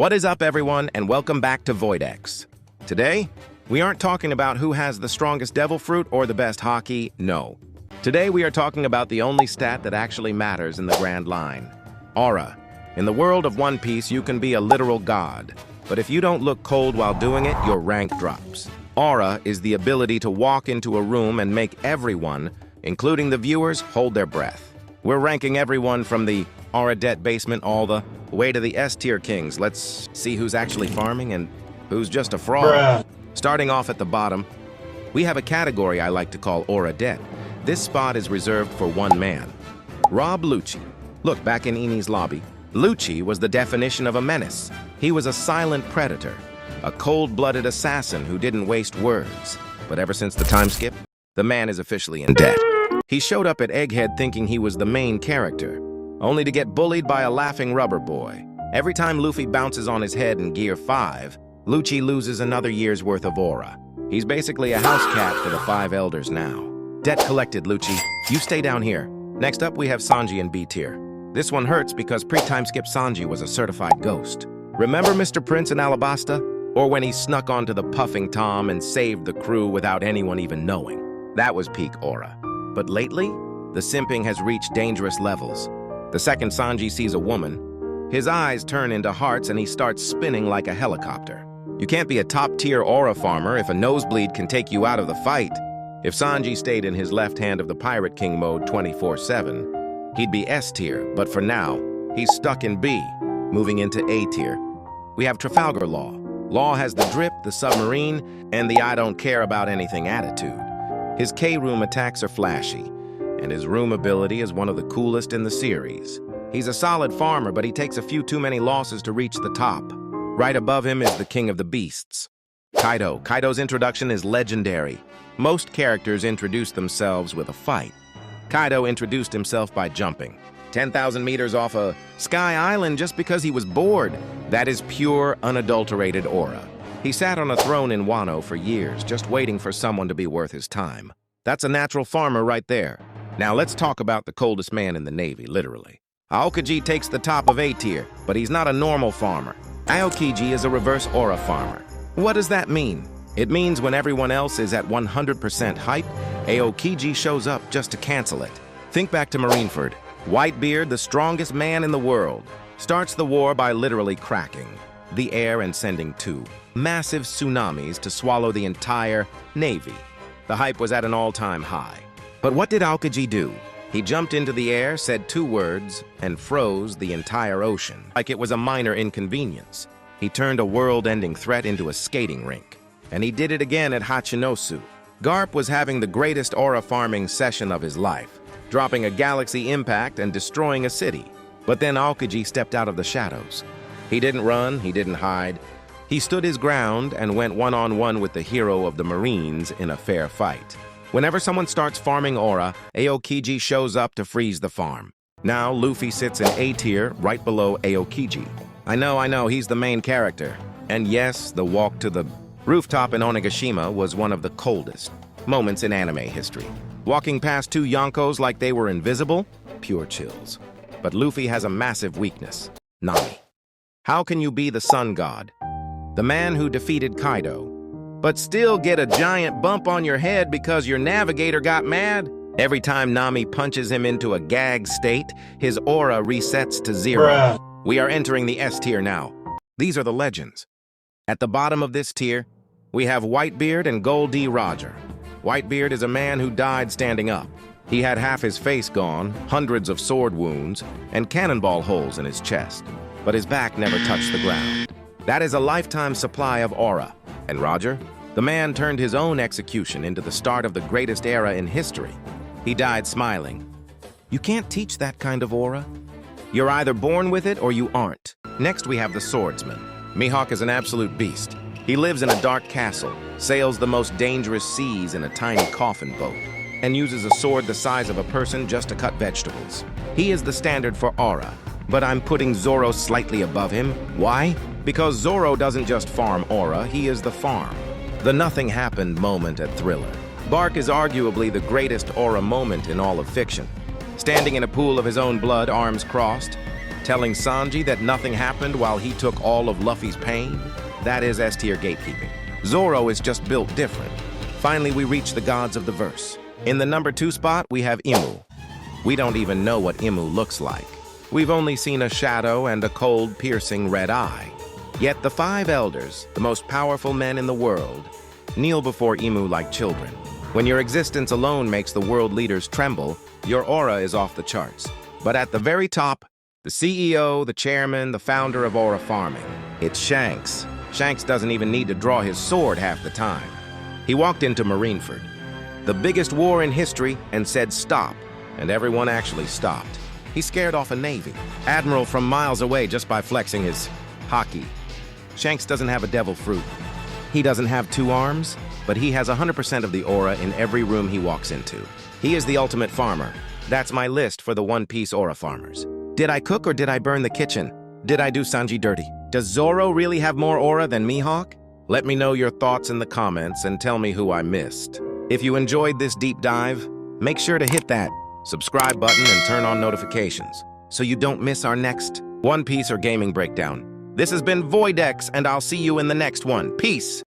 What is up, everyone, and welcome back to VoidX. Today, we aren't talking about who has the strongest devil fruit or the best hockey, no. Today, we are talking about the only stat that actually matters in the grand line. Aura. In the world of One Piece, you can be a literal god, but if you don't look cold while doing it, your rank drops. Aura is the ability to walk into a room and make everyone, including the viewers, hold their breath. We're ranking everyone from the Aura debt basement all the way to the S-tier kings. Let's see who's actually farming and who's just a fraud. Bruh. Starting off at the bottom, we have a category I like to call Aura debt. This spot is reserved for one man, Rob Lucci. Look, back in Eni's lobby, Lucci was the definition of a menace. He was a silent predator, a cold-blooded assassin who didn't waste words. But ever since the time skip, the man is officially in debt. He showed up at Egghead thinking he was the main character, only to get bullied by a laughing rubber boy. Every time Luffy bounces on his head in Gear 5, Lucci loses another year's worth of aura. He's basically a house cat for the 5 elders now. Debt collected, Lucci. You stay down here. Next up, we have Sanji in B tier. This one hurts because pre-time skip Sanji was a certified ghost. Remember Mr. Prince in Alabasta? Or when he snuck onto the puffing Tom and saved the crew without anyone even knowing? That was peak aura. But lately, the simping has reached dangerous levels. The second Sanji sees a woman, his eyes turn into hearts and he starts spinning like a helicopter. You can't be a top-tier aura farmer if a nosebleed can take you out of the fight. If Sanji stayed in his left hand of the Pirate King mode 24/7, he'd be S-tier, but for now, he's stuck in B, moving into A tier. We have Trafalgar Law. Law has the drip, the submarine, and the I don't care about anything attitude. His K-room attacks are flashy, and his room ability is one of the coolest in the series. He's a solid farmer, but he takes a few too many losses to reach the top. Right above him is the King of the Beasts, Kaido. Kaido's introduction is legendary. Most characters introduce themselves with a fight. Kaido introduced himself by jumping 10,000 meters off a Sky Island just because he was bored. That is pure, unadulterated aura. He sat on a throne in Wano for years, just waiting for someone to be worth his time. That's a natural farmer right there. Now let's talk about the coldest man in the Navy, literally. Aokiji takes the top of A tier, but he's not a normal farmer. Aokiji is a reverse aura farmer. What does that mean? It means when everyone else is at 100% hype, Aokiji shows up just to cancel it. Think back to Marineford. Whitebeard, the strongest man in the world, starts the war by literally cracking the air and sending 2 massive tsunamis to swallow the entire Navy. The hype was at an all-time high. But what did Aokiji do? He jumped into the air, said 2 words, and froze the entire ocean, like it was a minor inconvenience. He turned a world-ending threat into a skating rink. And he did it again at Hachinosu. Garp was having the greatest aura farming session of his life, dropping a galaxy impact and destroying a city. But then Aokiji stepped out of the shadows. He didn't run, he didn't hide. He stood his ground and went one-on-one with the hero of the Marines in a fair fight. Whenever someone starts farming aura, Aokiji shows up to freeze the farm. Now Luffy sits in A tier, right below Aokiji. I know, he's the main character. And yes, the walk to the rooftop in Onigashima was one of the coldest moments in anime history. Walking past 2 Yonkos like they were invisible, pure chills. But Luffy has a massive weakness, Nami. How can you be the sun god, the man who defeated Kaido, but still get a giant bump on your head because your navigator got mad? Every time Nami punches him into a gag state, his aura resets to 0. Bruh. We are entering the S tier now. These are the legends. At the bottom of this tier, we have Whitebeard and Gold D. Roger. Whitebeard is a man who died standing up. He had half his face gone, hundreds of sword wounds, and cannonball holes in his chest. But his back never touched the ground. That is a lifetime supply of aura. And Roger? The man turned his own execution into the start of the greatest era in history. He died smiling. You can't teach that kind of aura. You're either born with it or you aren't. Next we have the swordsman. Mihawk is an absolute beast. He lives in a dark castle, sails the most dangerous seas in a tiny coffin boat, and uses a sword the size of a person just to cut vegetables. He is the standard for aura, but I'm putting Zoro slightly above him. Why? Because Zoro doesn't just farm aura, he is the farm. The nothing happened moment at Thriller. Bark is arguably the greatest aura moment in all of fiction. Standing in a pool of his own blood, arms crossed, Telling Sanji that nothing happened while he took all of Luffy's pain? That is S-tier gatekeeping. Zoro is just built different. Finally, we reach the gods of the verse. In the number 2 spot, we have Imu. We don't even know what Imu looks like. We've only seen a shadow and a cold, piercing red eye. Yet the 5 elders, the most powerful men in the world, kneel before Imu like children. When your existence alone makes the world leaders tremble, your aura is off the charts. But at the very top, the CEO, the chairman, the founder of aura farming, it's Shanks. Shanks doesn't even need to draw his sword half the time. He walked into Marineford, the biggest war in history, and said stop, and everyone actually stopped. He scared off a navy, admiral from miles away just by flexing his haki. Shanks doesn't have a devil fruit. He doesn't have 2 arms, but he has 100% of the aura in every room he walks into. He is the ultimate farmer. That's my list for the One Piece aura farmers. Did I cook or did I burn the kitchen? Did I do Sanji dirty? Does Zoro really have more aura than Mihawk? Let me know your thoughts in the comments and tell me who I missed. If you enjoyed this deep dive, make sure to hit that subscribe button and turn on notifications so you don't miss our next One Piece or gaming breakdown. This has been Voidex, and I'll see you in the next one. Peace!